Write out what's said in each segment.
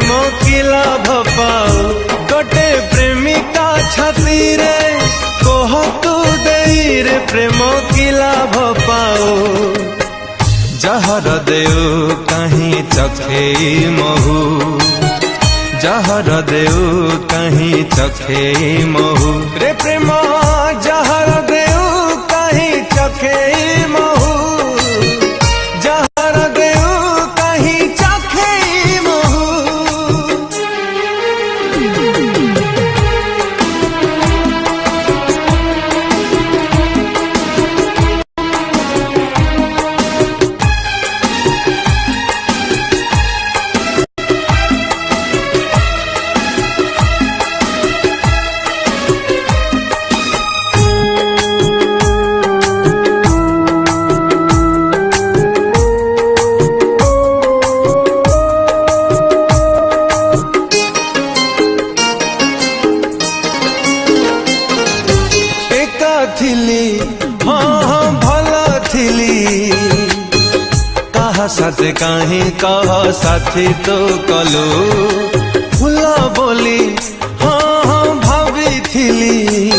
प्रेम की लाभ पाओ गोटे प्रेमिका छाती रे कह तू देई रे प्रेम की लाभ पाओ जहर देऊ कहीं चखे महू जहर देऊ कहीं चखे महू रे प्रेम जहर देऊ कहीं चखे महू जहर देऊ कहीं चखे महू हाँ भला थिली कहा साथ कहीं कह साथी तो कलु फुला बोली हाँ भाभी थिली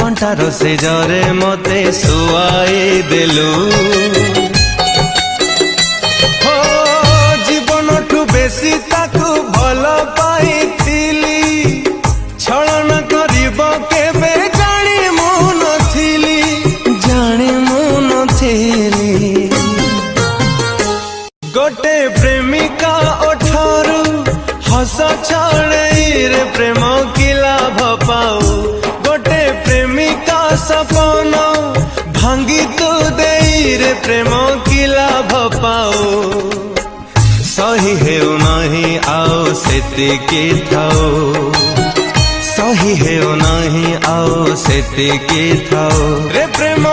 कंठार से जरे मते सुआई देलु हो जीवन ठू बेसी ताकू भल पाई छलन करिब केबे गोटे प्रेमिका ओठारू हस छड़े रे प्रेम की लाभ पाओ गोटे प्रेमिका सपन भांगी तू देई रे प्रेम की लाभ पाओ सही हेउ नहीं आओ सेतिकी थाओ सही हेउ नहीं आओ सेतिकी थाओ रे प्रेम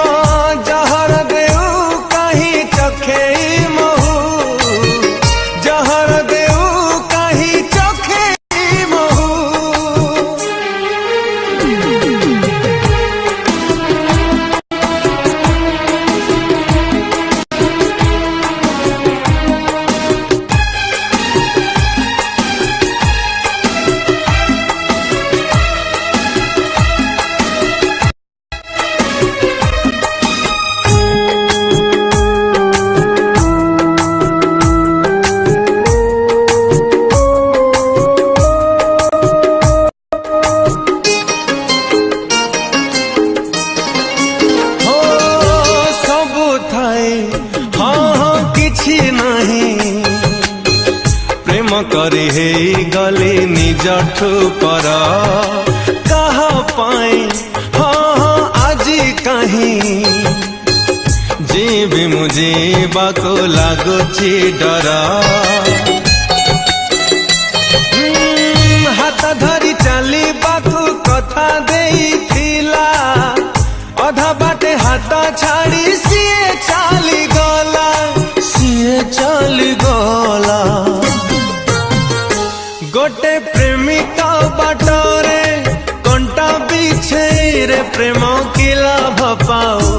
जहर देऊ कहीं चखे महू जहर देऊ कहीं चखे महू प्रेम करी हे गली निजठू पर कहा पाई हाँ आजी कहीं जीवी मुझे बाको लागुची डर हाथ धरी चली बाकू कथा देई थिला अधा बाटे हाथ छाड़ी सीए चली गला गोटे प्रेमिका बाटरे कंटा बिछे रे प्रेम की लाभ पाओ